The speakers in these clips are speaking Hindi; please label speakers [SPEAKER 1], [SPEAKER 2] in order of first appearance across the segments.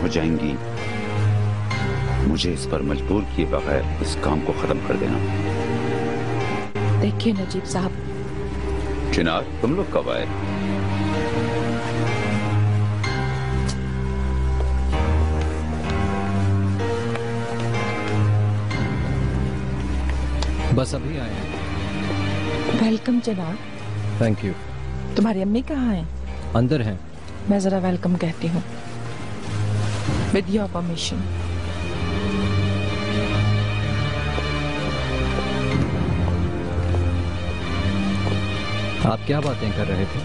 [SPEAKER 1] हो जाएंगी। मुझे इस पर मजबूर किए बगैर इस काम को खत्म कर देना।
[SPEAKER 2] देखिए नजीब साहब,
[SPEAKER 1] चिनार, तुम लोग कब आए?
[SPEAKER 3] बस अभी आए हैं।
[SPEAKER 2] वेलकम जनाब।
[SPEAKER 3] Thank you.
[SPEAKER 2] तुम्हारी अम्मी कहाँ हैं?
[SPEAKER 3] अंदर हैं।
[SPEAKER 2] मैं जरा वेलकम कहती हूँ। With your permission.
[SPEAKER 3] आप क्या बातें कर रहे थे?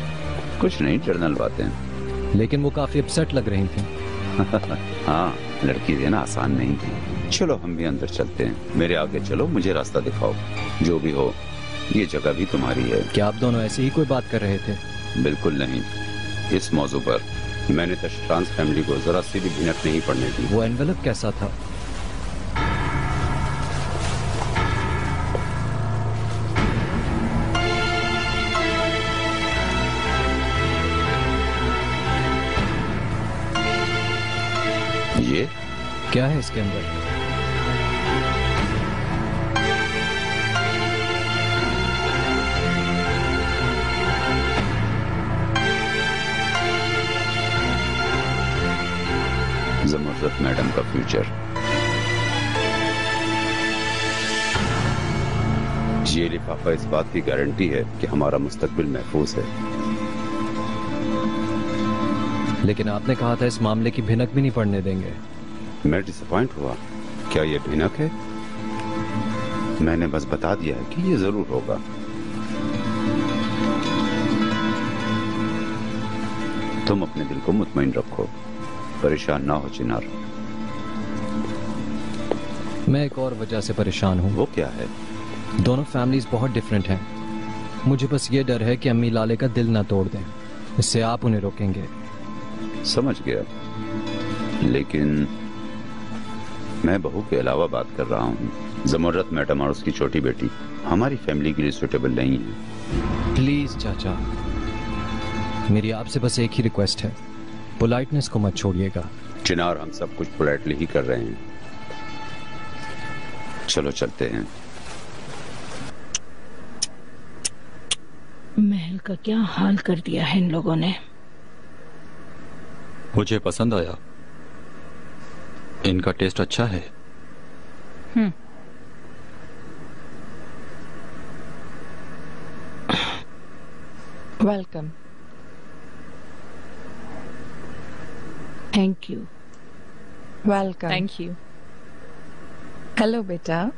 [SPEAKER 1] कुछ नहीं, जर्नल बातें।
[SPEAKER 3] लेकिन वो काफी अपसेट लग रही थी।
[SPEAKER 1] हाँ, लड़की देना आसान नहीं थी। चलो हम भी अंदर चलते हैं। मेरे आगे चलो, मुझे रास्ता दिखाओ। जो भी हो, ये जगह भी तुम्हारी है।
[SPEAKER 3] क्या आप दोनों ऐसे ही कोई बात कर रहे थे?
[SPEAKER 1] बिल्कुल नहीं। इस मौजू पर मैंने तशरांस फैमिली को जरा सी भी भिनक नहीं पड़ने दी।
[SPEAKER 3] वो एनवेलप कैसा था?
[SPEAKER 1] ये
[SPEAKER 3] क्या है इसके अंदर?
[SPEAKER 1] ज़मरुद मैडम का फ्यूचर। ये लिफाफा इस बात की गारंटी है कि हमारा मुस्तकबिल महफूज है।
[SPEAKER 3] लेकिन आपने कहा था इस मामले की भिनक भी नहीं पड़ने देंगे।
[SPEAKER 1] मैं डिसअपॉइंट हुआ। क्या ये भिनक है? मैंने बस बता दिया है कि ये जरूर होगा। तुम अपने दिल को मुतमईन रखो, परेशान ना हो चिनार।
[SPEAKER 3] मैं एक और वजह से परेशान हूँ।
[SPEAKER 1] वो क्या है?
[SPEAKER 3] दोनों फैमिलीज बहुत डिफरेंट हैं। मुझे बस ये डर है कि अम्मी लाले का दिल ना तोड़ दें। इससे आप उन्हें रोकेंगे।
[SPEAKER 1] समझ गया, लेकिन मैं बहू के अलावा बात कर रहा हूँ। ज़मरुद मैडम और उसकी छोटी बेटी हमारी फैमिली के लिए सुटेबल नहीं है।
[SPEAKER 3] प्लीज चाचा, मेरी आपसे बस एक ही रिक्वेस्ट है, पोलाइटनेस को मत छोड़िएगा।
[SPEAKER 1] चिनार, हम सब कुछ पोलाइटली ही कर रहे हैं। चलो चलते हैं।
[SPEAKER 2] महल का क्या हाल कर दिया है इन लोगों ने।
[SPEAKER 4] मुझे पसंद आया। इनका टेस्ट अच्छा है।
[SPEAKER 2] Welcome. Thank you. Welcome.
[SPEAKER 5] Thank you.
[SPEAKER 2] Hello बेटा,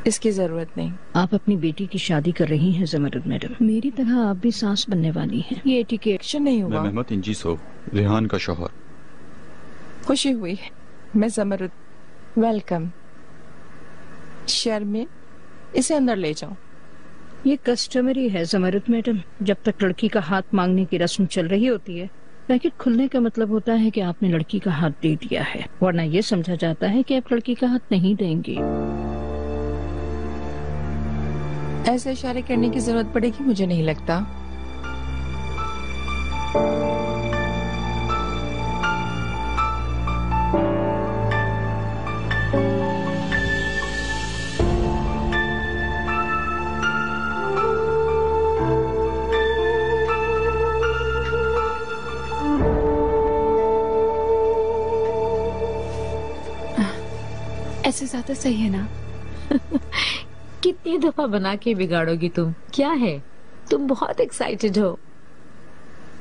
[SPEAKER 2] इसकी जरूरत नहीं।
[SPEAKER 6] आप अपनी बेटी की शादी कर रही हैं ज़मरुद मैडम। मेरी तरह आप भी सास बनने वाली हैं। ये एटिकेट
[SPEAKER 2] नहीं
[SPEAKER 4] मैं
[SPEAKER 2] हुआ।
[SPEAKER 4] महमद इंजीसो, रेहान का शौहर।
[SPEAKER 2] खुशी हुई। मैं ज़मरुद। वेलकम। शर्मिन, इसे अंदर ले जाओ।
[SPEAKER 6] ये कस्टमरी है ज़मरुद मैडम। जब तक लड़की का हाथ मांगने की रस्म चल रही होती है, पैकेट खुलने का मतलब होता है कि आपने लड़की का हाथ दे दिया है, वरना ये समझा जाता है कि आप लड़की का हाथ नहीं देंगे।
[SPEAKER 2] ऐसे इशारे करने की जरूरत पड़ेगी मुझे नहीं लगता।
[SPEAKER 5] ऐसे ज्यादा सही है ना? कितनी दफा बना के बिगाड़ोगी तुम? क्या है, तुम बहुत एक्साइटेड हो।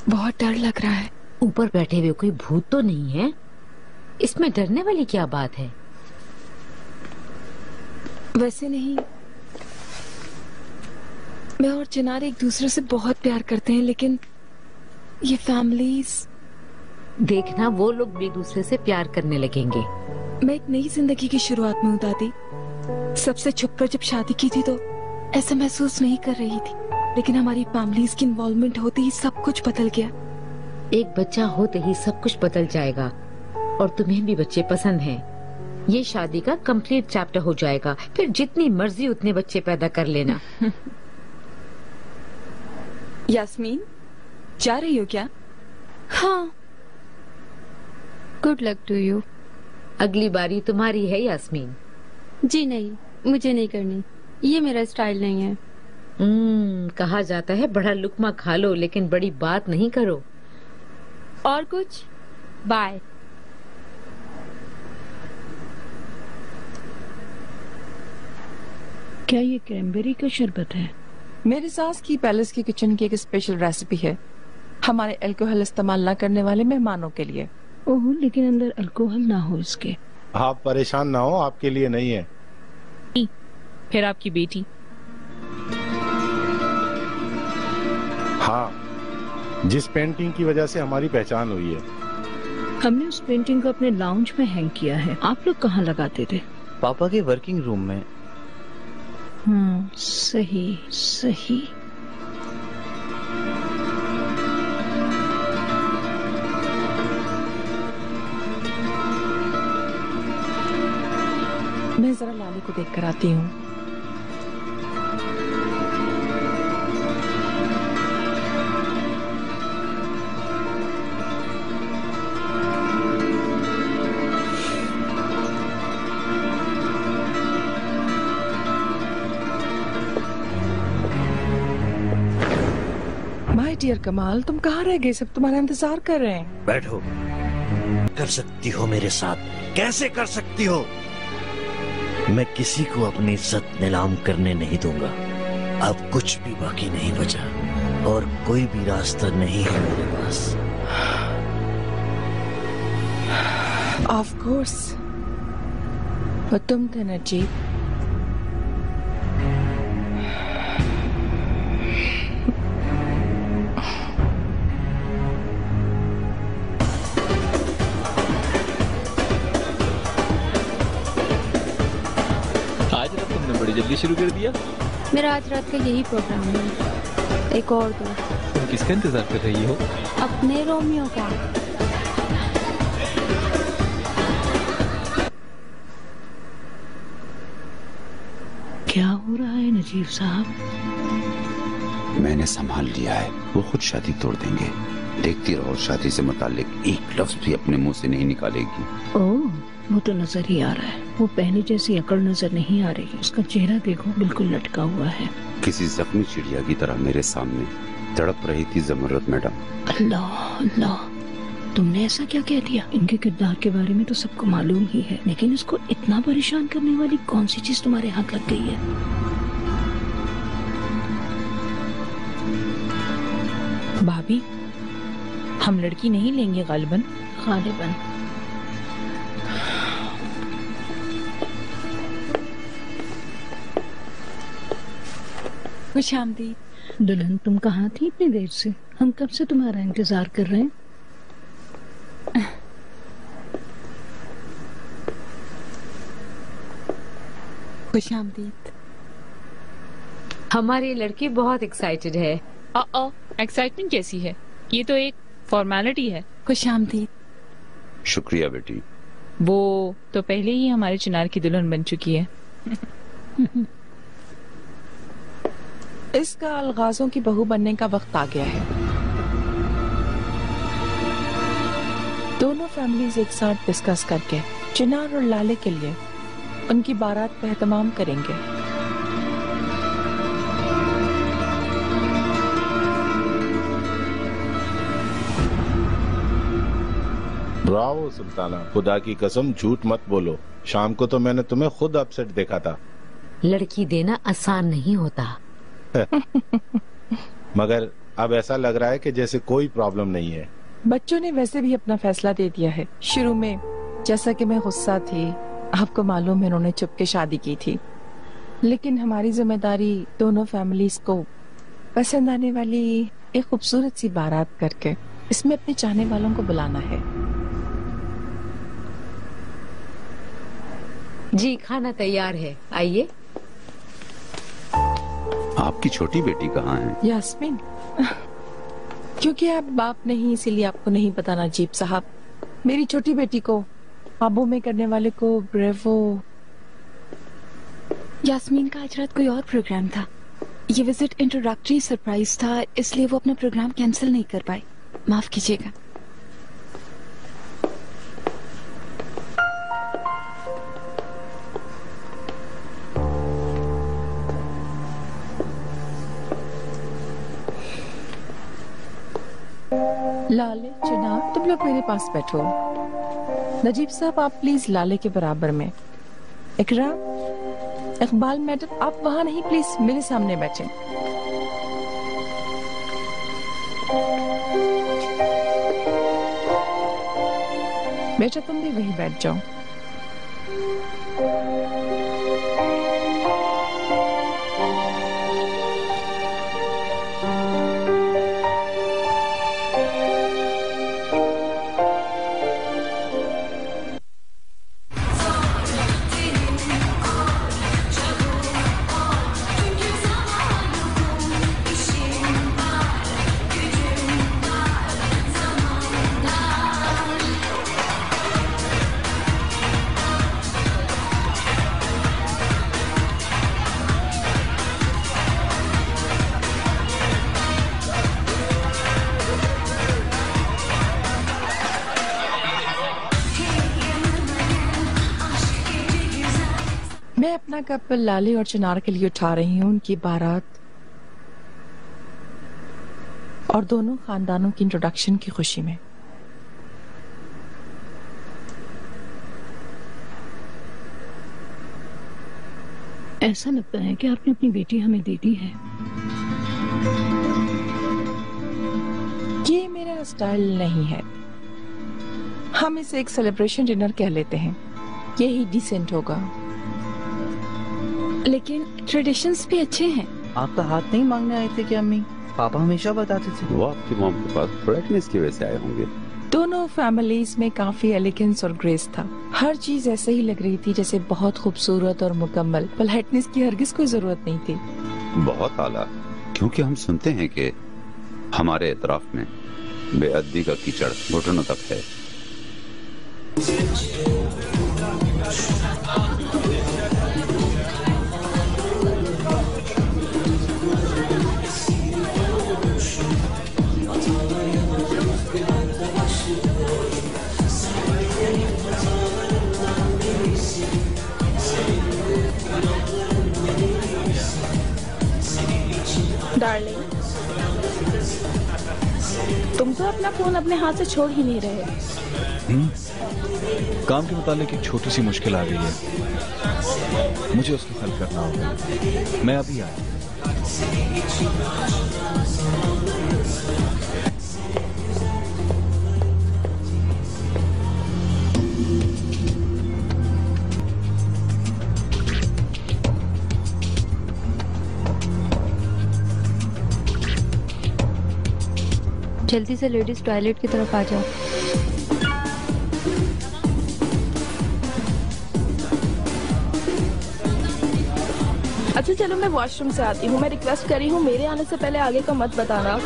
[SPEAKER 2] बहुत डर लग रहा है।
[SPEAKER 5] ऊपर बैठे हुए कोई भूत तो नहीं है? इसमें डरने वाली क्या बात है?
[SPEAKER 2] वैसे नहीं, मैं और चिनार एक दूसरे से बहुत प्यार करते हैं, लेकिन ये फैमिलीज।
[SPEAKER 5] देखना, वो लोग भी एक दूसरे से प्यार करने लगेंगे।
[SPEAKER 2] मैं एक नई जिंदगी की शुरुआत में हूँ दादी। सबसे छुपकर जब शादी की थी तो ऐसा महसूस नहीं कर रही थी, लेकिन हमारी फैमिलीज की इन्वॉल्वमेंट होते ही सब कुछ बदल गया।
[SPEAKER 5] एक बच्चा होते ही सब कुछ बदल जाएगा, और तुम्हें भी बच्चे पसंद हैं। ये शादी का कंप्लीट चैप्टर हो जाएगा। फिर जितनी मर्जी उतने बच्चे पैदा कर लेना।
[SPEAKER 2] यास्मीन, जा रही हो क्या?
[SPEAKER 7] हाँ, गुड लक टू यू।
[SPEAKER 5] अगली बारी तुम्हारी है यास्मीन।
[SPEAKER 7] जी नहीं, मुझे नहीं करनी, ये मेरा स्टाइल नहीं है।
[SPEAKER 5] कहा जाता है बड़ा लुकमा खा लो लेकिन बड़ी बात नहीं करो।
[SPEAKER 7] और कुछ? बाय।
[SPEAKER 6] क्या ये क्रैनबेरी का शरबत है?
[SPEAKER 8] मेरी सास की पैलेस की किचन की एक स्पेशल रेसिपी है हमारे अल्कोहल इस्तेमाल ना करने वाले मेहमानों के लिए।
[SPEAKER 6] ओह, लेकिन अंदर अल्कोहल ना हो इसके।
[SPEAKER 9] आप परेशान ना हो, आपके लिए नहीं है।
[SPEAKER 10] फिर आपकी बेटी?
[SPEAKER 9] हाँ, जिस पेंटिंग की वजह से हमारी पहचान हुई है।
[SPEAKER 6] हमने उस पेंटिंग को अपने लाउंज में हैंग किया है। आप लोग कहाँ लगाते थे?
[SPEAKER 11] पापा के वर्किंग रूम में।
[SPEAKER 6] सही सही।
[SPEAKER 8] मैं जरा लाले को देख कर आती हूँ। माय डियर कमाल, तुम कहाँ रह गए? सब तुम्हारा इंतजार कर रहे हैं।
[SPEAKER 12] बैठो। कर सकती हो मेरे साथ? कैसे कर सकती हो? मैं किसी को अपनी इज्जत नीलाम करने नहीं दूंगा। अब कुछ भी बाकी नहीं बचा और कोई भी रास्ता नहीं है मेरे पास।
[SPEAKER 8] ऑफ कोर्स, वो तुम थे नजीब।
[SPEAKER 11] आज रात तुमने बड़ी जल्दी शुरू कर दिया।
[SPEAKER 7] मेरा आज रात का यही प्रोग्राम है। एक और दो।
[SPEAKER 11] तुम किसका इंतजार कर रही हो?
[SPEAKER 7] अपने रोमियो का।
[SPEAKER 6] क्या हो रहा है नजीब साहब?
[SPEAKER 1] मैंने संभाल लिया है, वो खुद शादी तोड़ देंगे। देखती रहो, शादी से मुतालिक एक लफ्ज भी अपने मुंह से नहीं निकालेगी।
[SPEAKER 6] ओह, वो तो नजर ही आ रहा है। वो पहले जैसी अकड़ नजर नहीं आ रही। उसका चेहरा देखो, बिल्कुल लटका हुआ है।
[SPEAKER 1] किसी जख्मी चिड़िया की तरह मेरे सामने तड़प रही थी ज़मरुद मैडम।
[SPEAKER 6] अल्लाह अल्लाह, तुमने ऐसा क्या कह दिया? इनके किरदार के बारे में तो सबको मालूम ही है, लेकिन इसको इतना परेशान करने वाली कौन सी चीज तुम्हारे हाथ लग गई है?
[SPEAKER 10] भाभी, हम लड़की नहीं लेंगे गालिबन।
[SPEAKER 6] गालिबन।
[SPEAKER 2] खुश आमदीद।
[SPEAKER 6] दुल्हन, तुम कहाँ थी इतनी देर से? हम कब से तुम्हारा इंतजार कर रहे हैं।
[SPEAKER 2] खुश आमदीद।
[SPEAKER 5] हमारी लड़की बहुत एक्साइटेड है।
[SPEAKER 10] एक्साइटमेंट कैसी है? ये तो एक फॉर्मेलिटी है।
[SPEAKER 2] खुश आमदीद।
[SPEAKER 1] शुक्रिया बेटी।
[SPEAKER 10] वो तो पहले ही हमारे चिनार की दुल्हन बन चुकी है।
[SPEAKER 8] इसका अलगाजों की बहू बनने का वक्त आ गया है। दोनों फैमिलीज एक साथ डिस्कस करके चिनार और लाले के लिए उनकी बारात का एहतमाम करेंगे।
[SPEAKER 9] ब्रावो सुल्ताना, खुदा की कसम झूठ मत बोलो। शाम को तो मैंने तुम्हें खुद अपसेट देखा था।
[SPEAKER 5] लड़की देना आसान नहीं होता।
[SPEAKER 9] मगर अब ऐसा लग रहा है कि जैसे कोई प्रॉब्लम नहीं है।
[SPEAKER 8] बच्चों ने वैसे भी अपना फैसला दे दिया है। शुरू में जैसा कि मैं गुस्सा थी, आपको मालूम है उन्होंने चुपके शादी की थी, लेकिन हमारी जिम्मेदारी दोनों फैमिलीज को पसंद आने वाली एक खूबसूरत सी बारात करके इसमें अपने चाहने वालों को बुलाना है।
[SPEAKER 5] जी, खाना तैयार है, आइए।
[SPEAKER 1] आपकी छोटी बेटी कहाँ है?
[SPEAKER 8] यास्मीन। क्योंकि आप बाप नहीं, इसीलिए आपको नहीं पता नजीब साहब। मेरी छोटी बेटी को काबू में करने वाले को ब्रेवो।
[SPEAKER 2] यास्मीन का आज रात कोई और प्रोग्राम था। ये विजिट इंट्रोडक्टरी सरप्राइज था, इसलिए वो अपना प्रोग्राम कैंसिल नहीं कर पाई। माफ कीजिएगा।
[SPEAKER 8] लाले चिनार, तुम लोग मेरे पास बैठो। नजीब साहब, आप प्लीज लाले के बराबर में। इकरा, इकबाल मैडम, आप वहाँ नहीं, प्लीज मेरे सामने बैठे। बेटा तुम भी वहीं बैठ जाओ। मैं अपना कप लाले और चिनार के लिए उठा रही हूँ, उनकी बारात और दोनों खानदानों की इंट्रोडक्शन की खुशी में।
[SPEAKER 6] ऐसा लगता है कि आपने अपनी बेटी हमें दे दी है।
[SPEAKER 8] ये मेरा स्टाइल नहीं है। हम इसे एक सेलिब्रेशन डिनर कह लेते हैं, यही डिसेंट होगा।
[SPEAKER 2] लेकिन ट्रेडिशंस भी अच्छे हैं।
[SPEAKER 13] आपका हाथ नहीं मांगने आए थे क्या अम्मी? पापा हमेशा बताते थे।
[SPEAKER 1] वो आपकी मॉम के पास पोलाइटनेस की वजह से आए होंगे।
[SPEAKER 8] दोनों फैमिलीज में काफी एलिगेंस और ग्रेस था। हर चीज ऐसे ही लग रही थी जैसे बहुत खूबसूरत और मुकम्मल। पोलाइटनेस की हरगिज कोई जरूरत नहीं थी।
[SPEAKER 1] बहुत आला, क्योंकि हम सुनते हैं कि हमारे इतराफ में बेअदबी का कीचड़ घुटनों तक है।
[SPEAKER 14] डार्लिंग, तुम तो अपना फोन अपने हाथ से छोड़ ही नहीं रहे।
[SPEAKER 4] काम के मुतालिक एक छोटी सी मुश्किल आ गई है, मुझे उसको हल करना होगा। मैं अभी आया।
[SPEAKER 7] जल्दी से लेडीज टॉयलेट की तरफ आ जाओ।
[SPEAKER 14] अच्छा चलो, मैं वॉशरूम से आती हूँ। मैं रिक्वेस्ट कर रही हूँ, मेरे आने से पहले आगे का मत बताना।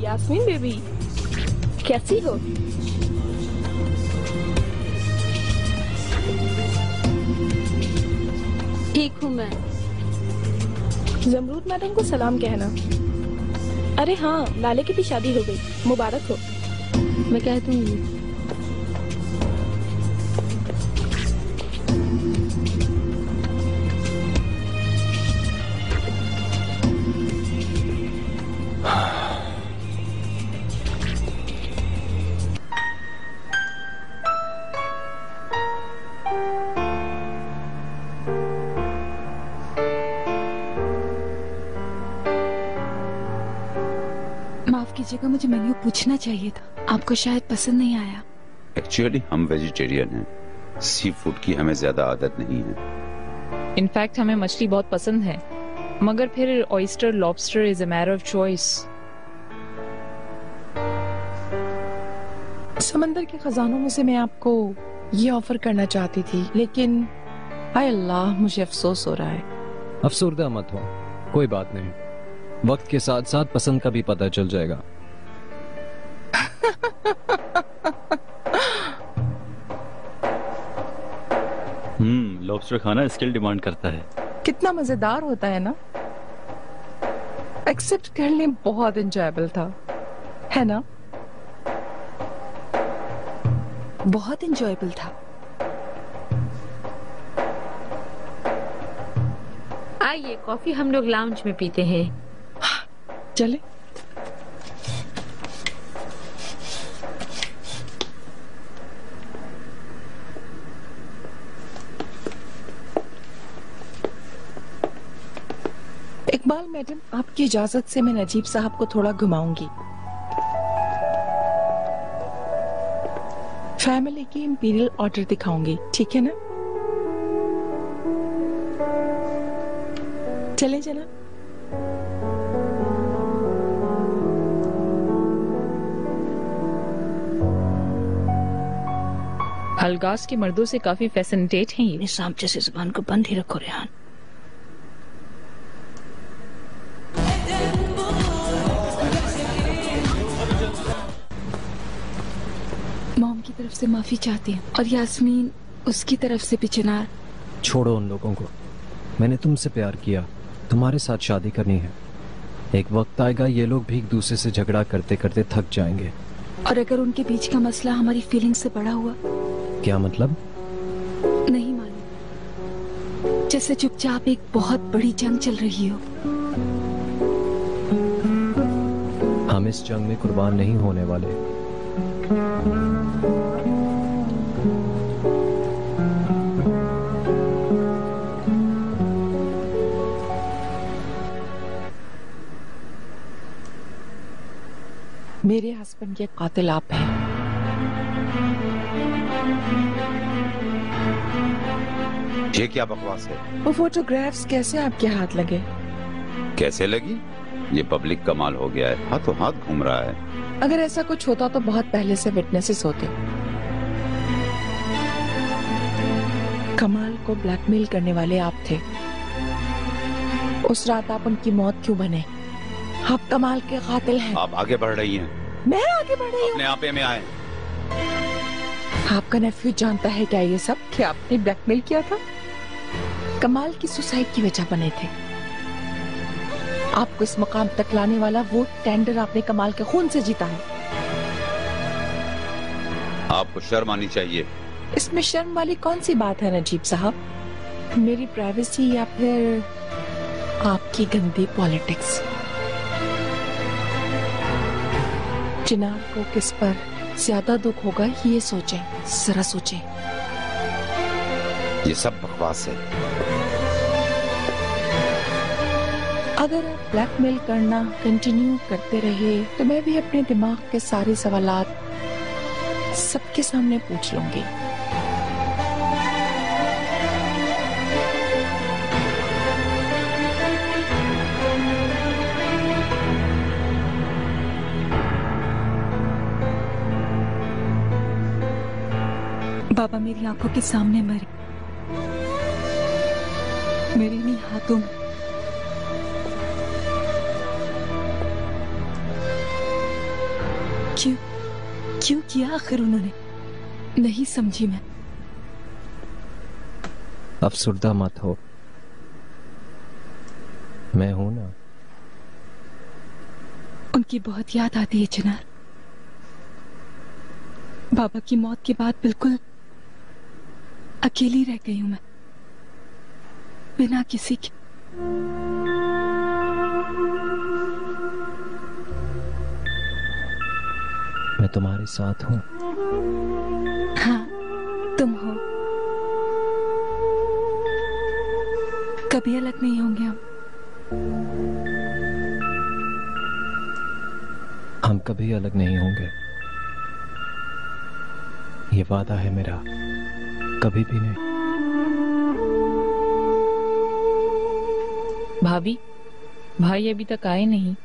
[SPEAKER 14] यास्मीन बेबी, कैसी हो?
[SPEAKER 7] ठीक हूँ मैं।
[SPEAKER 14] जमरूद मैडम को सलाम कहना। अरे हाँ, लाले की भी शादी हो गई, मुबारक हो।
[SPEAKER 7] मैं कह दूंगी।
[SPEAKER 2] माफ कीजिएगा, मुझे मेन्यू पूछना चाहिए था। आपको शायद पसंद नहीं आया।
[SPEAKER 1] एक्चुअली हम वेजिटेरियन हैं, सी फूड की हमें ज्यादा आदत नहीं है।
[SPEAKER 10] इनफैक्ट हमें मछली बहुत पसंद है, मगर फिर oyster lobster is a matter of choice.
[SPEAKER 8] समंदर के खजानों में से मैं आपको ये ऑफर करना चाहती थी, लेकिन हाय अल्लाह, मुझे अफसोस हो रहा है।
[SPEAKER 3] अफसरदा मत हो, कोई बात नहीं। वक्त के साथ साथ पसंद का भी पता चल जाएगा।
[SPEAKER 11] लॉबस्टर खाना स्किल डिमांड करता है।
[SPEAKER 8] कितना मजेदार होता है ना। एक्सेप्ट करने बहुत एंजॉयबल था, है ना?
[SPEAKER 2] बहुत एंजॉयबल था।
[SPEAKER 5] आइए कॉफी हम लोग लाउंज में पीते हैं।
[SPEAKER 8] चले। इकबाल मैडम, आपकी इजाजत से मैं नजीब साहब को थोड़ा घुमाऊंगी। फैमिली की इंपीरियल ऑर्डर दिखाऊंगी, ठीक है ना? चले जना।
[SPEAKER 10] हलगास के मर्दों से काफी फैसिनेटेट हैं ये।
[SPEAKER 6] निसाम जैसे जुबान को बंद ही रखो रेहान।
[SPEAKER 2] मॉम की तरफ से माफी चाहती हूँ और यास्मीन उसकी तरफ से भी। चिनार,
[SPEAKER 3] छोड़ो उन लोगों को। मैंने तुमसे प्यार किया, तुम्हारे साथ शादी करनी है। एक वक्त आएगा ये लोग भी एक दूसरे से झगड़ा करते करते थक जाएंगे।
[SPEAKER 2] और अगर उनके बीच का मसला हमारी फीलिंग से बड़ा हुआ?
[SPEAKER 3] क्या मतलब?
[SPEAKER 2] नहीं मालूम, जैसे चुपचाप एक बहुत बड़ी जंग चल रही हो।
[SPEAKER 3] हम इस जंग में कुर्बान नहीं होने वाले।
[SPEAKER 8] मेरे हस्बैंड के कातिल आप हैं।
[SPEAKER 1] ये क्या बकवास है?
[SPEAKER 8] वो फोटोग्राफ्स कैसे आपके हाथ लगे?
[SPEAKER 1] कैसे लगी? ये पब्लिक कमाल हो गया है, हाथों हाथ घूम रहा है।
[SPEAKER 8] अगर ऐसा कुछ होता तो बहुत पहले से विटनेसेस होते। कमाल को ब्लैकमेल करने वाले आप थे। उस रात आप उनकी मौत क्यों बने? आप कमाल के कातिल हैं।
[SPEAKER 1] आप आगे बढ़ रही हैं।
[SPEAKER 8] मैं आगे बढ़ रही हूँ?
[SPEAKER 1] अपने आपे में आए।
[SPEAKER 8] आपका नेफ्यू जानता है क्या ये सब कि आपने ब्लैकमेल किया था? कमाल की सुसाइड की वजह बने थे। आपको इस मकाम तक लाने वाला वो टेंडर आपने कमाल के खून से जीता है।
[SPEAKER 1] आपको शर्म आनी चाहिए।
[SPEAKER 8] इसमें शर्म वाली कौन सी बात है नजीब साहब? मेरी प्राइवेसी या फिर आपकी गंदी पॉलिटिक्स? चिनार को किस पर ज्यादा दुख होगा ये सोचें, जरा सोचें।
[SPEAKER 1] ये सब बकवास है।
[SPEAKER 8] अगर आप ब्लैकमेल करना कंटिन्यू करते रहे तो मैं भी अपने दिमाग के सारे सवालात सबके सामने पूछ लूंगी।
[SPEAKER 2] बाबा मेरी आंखों के सामने मरे, मेरे इन्हीं हाथों में। क्यों क्यों किया आखिर उन्होंने? नहीं समझी मैं।
[SPEAKER 3] अफसुर्दा मत हो, मैं हूं ना।
[SPEAKER 2] उनकी बहुत याद आती है चिनार। बाबा की मौत के बाद बिल्कुल अकेली रह गई हूं मैं, बिना किसी के।
[SPEAKER 3] मैं तुम्हारे साथ हूं।
[SPEAKER 2] हाँ तुम हो। कभी अलग नहीं होंगे
[SPEAKER 3] हम कभी अलग नहीं होंगे, ये वादा है मेरा। कभी भी नहीं।
[SPEAKER 10] भाभी, भाई अभी तक आए नहीं।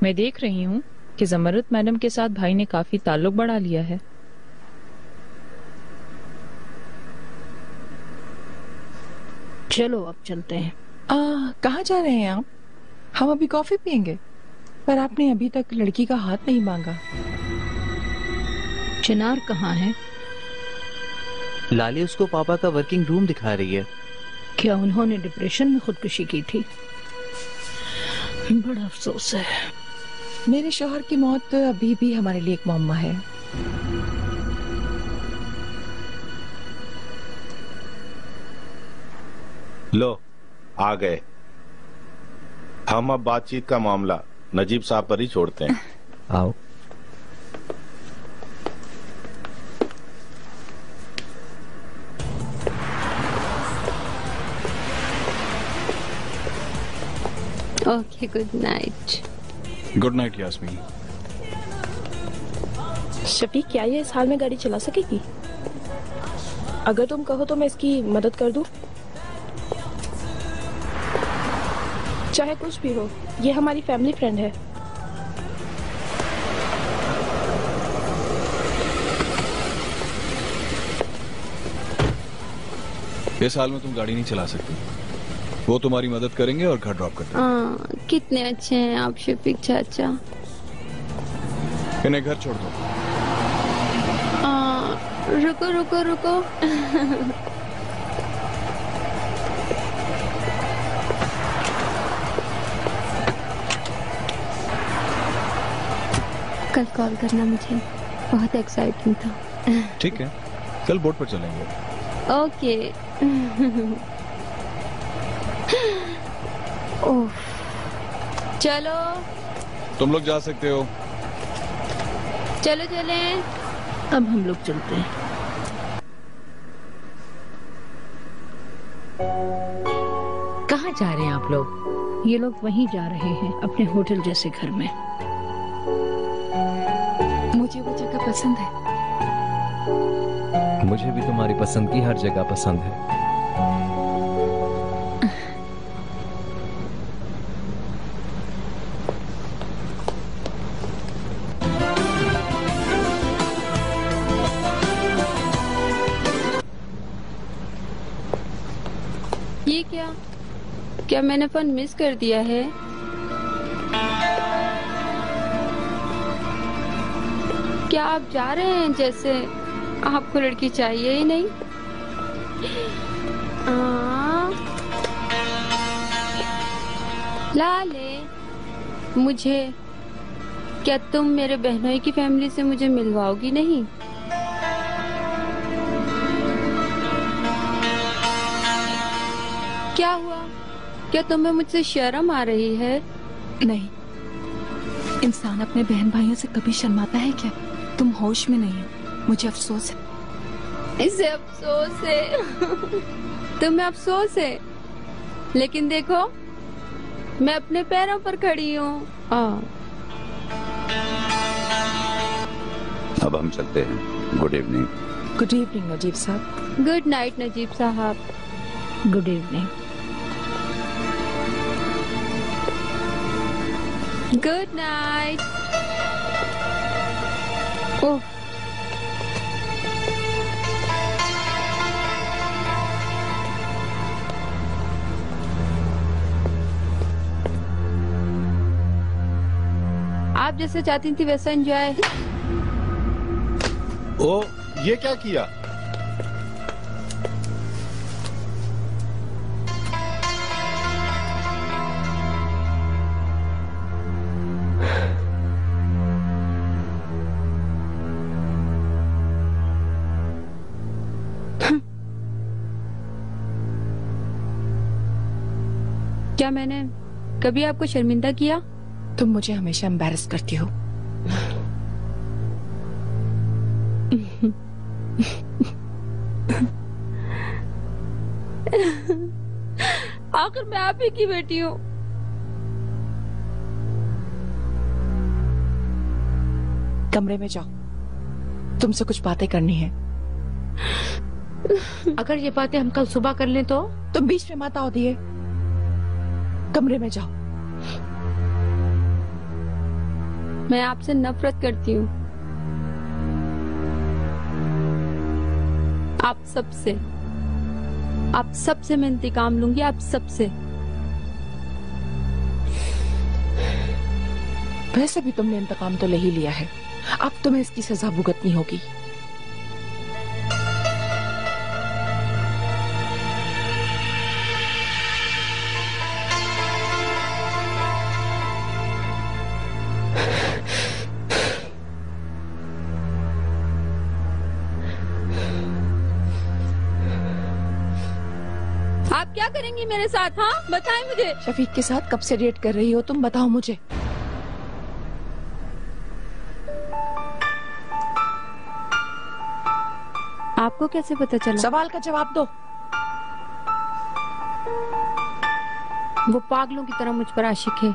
[SPEAKER 10] मैं देख रही हूँ कि जमरुत मैडम के साथ भाई ने काफी ताल्लुक बढ़ा लिया है।
[SPEAKER 6] चलो अब चलते हैं।
[SPEAKER 8] कहाँ जा रहे हैं आप? हम अभी कॉफी पियेंगे, पर आपने अभी तक लड़की का हाथ नहीं मांगा।
[SPEAKER 6] चिनार कहाँ है?
[SPEAKER 13] लाली उसको पापा का वर्किंग रूम दिखा रही है।
[SPEAKER 6] क्या उन्होंने डिप्रेशन में खुदकुशी की थी? बड़ा अफसोस है।
[SPEAKER 8] मेरे शौहर की मौत अभी भी हमारे लिए एक मुअम्मा है।
[SPEAKER 9] लो आ गए। हम अब बातचीत का मामला नजीब साहब पर ही छोड़ते हैं।
[SPEAKER 3] आओ।
[SPEAKER 7] Okay, good night.
[SPEAKER 4] Good night Yasmin.
[SPEAKER 14] Shafiq, क्या ये इस हाल में गाड़ी चला सकेगी? अगर तुम कहो तो मैं इसकी मदद कर दूं। चाहे कुछ भी हो, ये हमारी फैमिली फ्रेंड है।
[SPEAKER 4] इस हाल में तुम गाड़ी नहीं चला सकती। वो तुम्हारी मदद करेंगे और घर ड्रॉप कर देंगे।
[SPEAKER 7] कितने अच्छे हैं आप शफीक चाचा।
[SPEAKER 4] इन्हें घर छोड़ दो।
[SPEAKER 7] रुको रुको रुको। कल कॉल करना मुझे, बहुत एक्साइटिंग था।
[SPEAKER 4] ठीक है, कल बोट पर चलेंगे।
[SPEAKER 7] ओके। ओह, चलो।
[SPEAKER 4] तुम लोग जा सकते हो।
[SPEAKER 7] चलो चलें।
[SPEAKER 6] अब हम लोग चलते हैं।
[SPEAKER 5] कहाँ जा रहे हैं आप लोग?
[SPEAKER 6] ये लोग वहीं जा रहे हैं, अपने होटल जैसे घर में।
[SPEAKER 2] मुझे वो जगह पसंद है।
[SPEAKER 3] मुझे भी तुम्हारी पसंद की हर जगह पसंद है।
[SPEAKER 7] ये क्या मैंने फोन मिस कर दिया है? क्या आप जा रहे हैं जैसे आपको लड़की चाहिए ही नहीं? लाले, मुझे क्या तुम मेरे बहनोई की फैमिली से मुझे मिलवाओगी नहीं? क्या हुआ? क्या तुम्हें मुझसे शर्म आ रही है?
[SPEAKER 2] नहीं, इंसान अपने बहन भाइयों से कभी शर्माता है क्या? तुम होश में नहीं हो। मुझे अफसोस है।
[SPEAKER 7] इसे अफसोस है। तुम्हें अफसोस है, लेकिन देखो मैं अपने पैरों पर खड़ी हूँ।
[SPEAKER 1] अब हम चलते हैं। Good evening.
[SPEAKER 8] Good evening Najib Sahab.
[SPEAKER 7] Good night Najib Sahab.
[SPEAKER 6] Good evening.
[SPEAKER 7] Good night. Oh, आप जैसे चाहती थी वैसा एंजॉय।
[SPEAKER 9] ओ, ये क्या किया?
[SPEAKER 7] क्या मैंने कभी आपको शर्मिंदा किया?
[SPEAKER 8] तुम मुझे हमेशा एम्बैरस करती हो।
[SPEAKER 7] आखिर मैं आप ही की बेटी हूँ।
[SPEAKER 8] कमरे में जाओ, तुमसे कुछ बातें करनी है।
[SPEAKER 5] अगर ये बातें हम कल सुबह कर लें तो?
[SPEAKER 8] तुम बीच में मत आओ दिए। कमरे में जाओ।
[SPEAKER 7] मैं आपसे नफरत करती हूँ, आप सबसे मैं इंतकाम लूंगी, आप सबसे।
[SPEAKER 8] वैसे भी तुमने इंतकाम तो ले ही लिया है, अब तुम्हें इसकी सजा भुगतनी होगी।
[SPEAKER 7] आप क्या करेंगी मेरे साथ? हाँ बताएं मुझे।
[SPEAKER 8] शफीक के साथ कब से डेट कर रही हो तुम, बताओ मुझे।
[SPEAKER 7] आपको कैसे पता चला?
[SPEAKER 8] सवाल का जवाब दो।
[SPEAKER 7] वो पागलों की तरह मुझ पर आशिक है,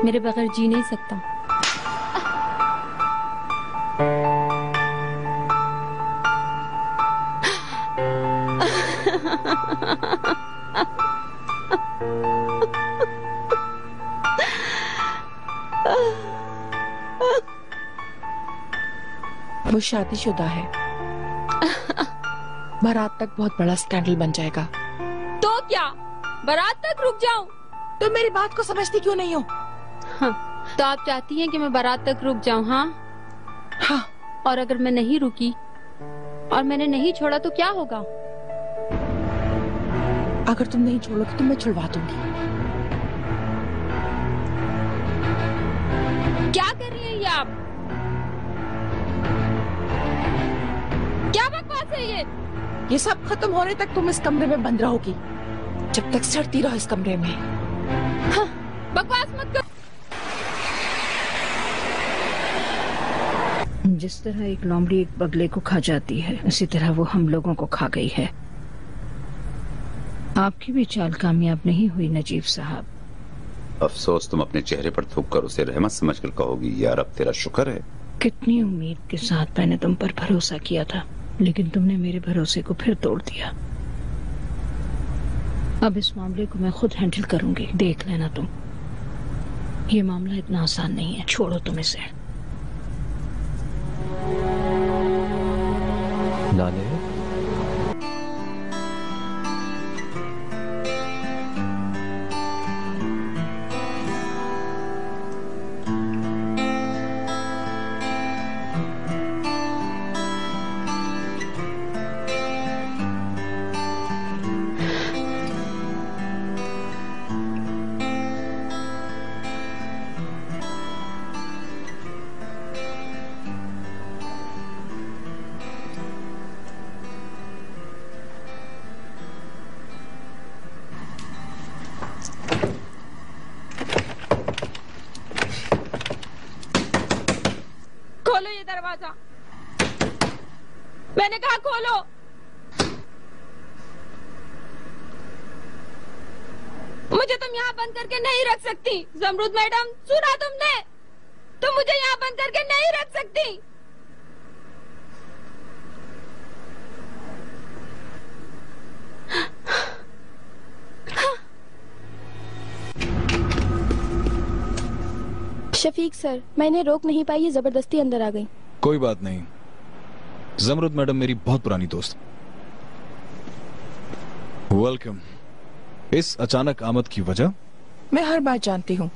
[SPEAKER 7] मेरे बगैर जी नहीं सकता।
[SPEAKER 8] वो शादीशुदा है, बारात तक बहुत बड़ा स्कैंडल बन जाएगा।
[SPEAKER 7] तो क्या बारात तक रुक जाऊं?
[SPEAKER 8] तुम मेरी बात को समझती क्यों नहीं हो?
[SPEAKER 7] हाँ, तो आप चाहती हैं कि मैं बारात तक रुक जाऊं? हाँ
[SPEAKER 8] हाँ।
[SPEAKER 7] और अगर मैं नहीं रुकी और मैंने नहीं छोड़ा तो क्या होगा?
[SPEAKER 8] अगर तुम नहीं छोड़ोगे तो मैं छुड़वा दूंगी।
[SPEAKER 7] क्या कर रही हैं ये आप? क्या बकवास है ये?
[SPEAKER 8] ये सब खत्म होने तक तुम इस कमरे में बंद रहोगी, जब तक सड़ती रहो इस कमरे में।
[SPEAKER 7] हाँ, बकवास मत कर।
[SPEAKER 6] जिस तरह एक लोमड़ी एक बगले को खा जाती है, उसी तरह वो हम लोगों को खा गई है। आपकी भी चाल कामयाब नहीं हुई नजीब साहब।
[SPEAKER 1] अफसोस तुम अपने चेहरे पर थूक कर उसे रहमत समझकर कहोगी यार अब तेरा शुक्र है।
[SPEAKER 6] कितनी उम्मीद के साथ मैंने तुम पर भरोसा किया था, लेकिन तुमने मेरे भरोसे को फिर तोड़ दिया। अब इस मामले को मैं खुद हैंडल करूंगी, देख लेना तुम। ये मामला इतना आसान नहीं है, छोड़ो तुम इसे।
[SPEAKER 3] लाले,
[SPEAKER 7] खोलो ये दरवाजा, मैंने कहा खोलो। मुझे तुम यहाँ बंद करके नहीं रख सकती। जमरूद मैडम, सुना तुमने? तुम मुझे यहाँ बंद करके नहीं रख सकती।
[SPEAKER 14] शफीक सर, मैंने रोक नहीं पाई, ये जबरदस्ती अंदर आ गई।
[SPEAKER 4] कोई बात नहीं, जमरुद मैडम मेरी बहुत पुरानी दोस्त। वेलकम। इस अचानक आमद की वजह?
[SPEAKER 8] मैं हर बात जानती हूँ।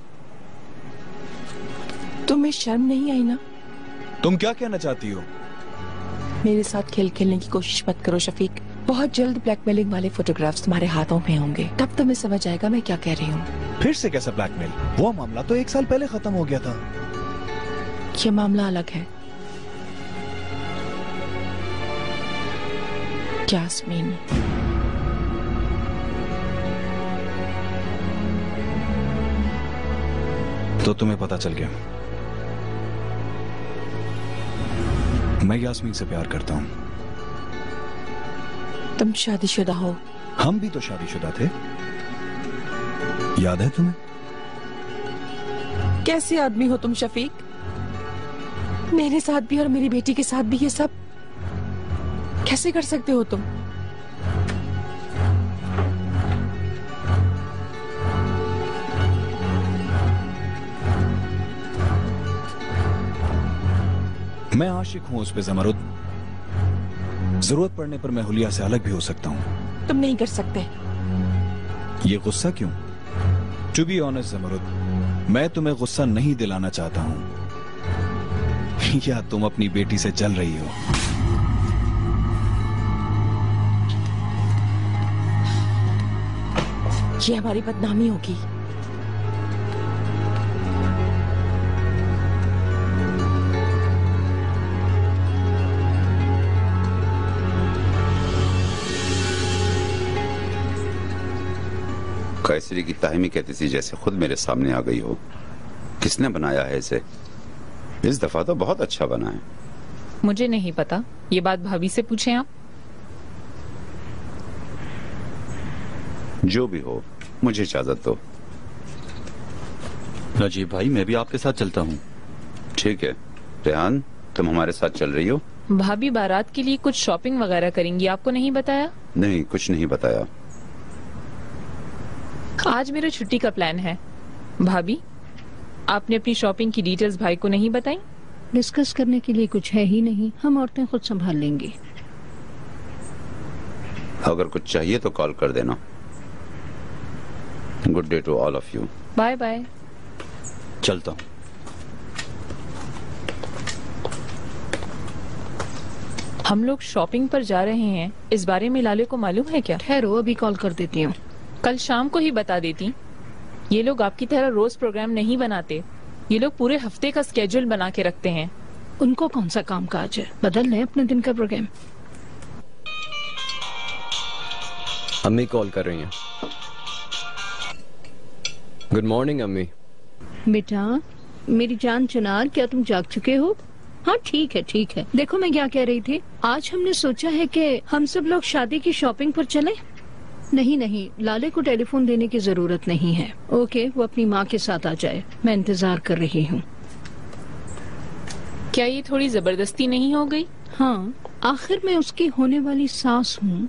[SPEAKER 8] तुम्हें शर्म नहीं आई ना?
[SPEAKER 4] तुम क्या कहना चाहती हो?
[SPEAKER 8] मेरे साथ खेल खेलने की कोशिश मत करो शफीक। बहुत जल्द ब्लैकमेलिंग वाले फोटोग्राफ्स तुम्हारे हाथों में होंगे, तब तुम्हें समझ आएगा मैं क्या कह रही हूँ।
[SPEAKER 4] फिर से कैसा ब्लैकमेल? वो मामला तो 1 साल पहले खत्म हो गया था।
[SPEAKER 8] ये मामला अलग है। जास्मीन,
[SPEAKER 4] तो तुम्हें पता चल गया। मैं यास्मीन से प्यार करता हूँ।
[SPEAKER 8] तुम शादीशुदा हो।
[SPEAKER 4] हम भी तो शादीशुदा थे, याद है तुम्हें?
[SPEAKER 8] कैसे आदमी हो तुम शफीक? मेरे साथ भी और मेरी बेटी के साथ भी ये सब कैसे कर सकते हो तुम?
[SPEAKER 4] मैं आशिक हूं उस पे ज़मरुद। जरूरत पड़ने पर मैं हुलिया से अलग भी हो सकता हूं।
[SPEAKER 8] तुम नहीं कर सकते।
[SPEAKER 4] ये गुस्सा क्यों? टू बी ऑनेस्ट ज़मरुद, मैं तुम्हें गुस्सा नहीं दिलाना चाहता हूं, या तुम अपनी बेटी से जल रही हो?
[SPEAKER 8] ये हमारी बदनामी होगी।
[SPEAKER 1] कैसरी की ताहिमी कहती थी जैसे खुद मेरे सामने आ गई हो। किसने बनाया है इसे? इस दफा तो बहुत अच्छा बना है।
[SPEAKER 10] मुझे नहीं पता, ये बात भाभी से पूछें आप।
[SPEAKER 1] जो भी हो, मुझे इजाजत दो।
[SPEAKER 11] राजीव भाई, मैं भी आपके साथ चलता हूँ।
[SPEAKER 1] ठीक है। रेहान, तुम हमारे साथ चल रही हो?
[SPEAKER 10] भाभी बारात के लिए कुछ शॉपिंग वगैरह करेंगी, आपको नहीं बताया?
[SPEAKER 1] नहीं, कुछ नहीं बताया।
[SPEAKER 10] आज मेरा छुट्टी का प्लान है। भाभी, आपने अपनी शॉपिंग की डिटेल्स भाई को नहीं बताई?
[SPEAKER 6] डिस्कस करने के लिए कुछ है ही नहीं, हम औरतें खुद संभाल लेंगी।
[SPEAKER 1] अगर कुछ चाहिए तो कॉल कर देना। Good day to all of you.
[SPEAKER 10] Bye bye.
[SPEAKER 11] चलता हूँ।
[SPEAKER 10] हम लोग शॉपिंग पर जा रहे हैं, इस बारे में लाले को मालूम है क्या?
[SPEAKER 6] ठहरो, अभी कॉल कर देती हूँ।
[SPEAKER 10] कल शाम को ही बता देती। ये लोग आपकी तरह रोज प्रोग्राम नहीं बनाते, ये लोग पूरे हफ्ते का स्केड्यूल बना के रखते हैं।
[SPEAKER 6] उनको कौन सा काम काज है, बदल लें अपने दिन का प्रोग्राम।
[SPEAKER 3] अम्मी कॉल कर रही हैं। गुड मॉर्निंग अम्मी।
[SPEAKER 6] बेटा, मेरी जान चनार, क्या तुम जाग चुके हो? हाँ ठीक है ठीक है। देखो मैं क्या कह रही थी, आज हमने सोचा है कि हम सब लोग शादी की शॉपिंग पर चलें। नहीं नहीं, लाले को टेलीफोन देने की जरूरत नहीं है। ओके, वो अपनी माँ के साथ आ जाए, मैं इंतजार कर रही हूँ।
[SPEAKER 10] क्या ये थोड़ी जबरदस्ती नहीं हो गई?
[SPEAKER 6] हाँ, आखिर मैं उसकी होने वाली सास हूँ।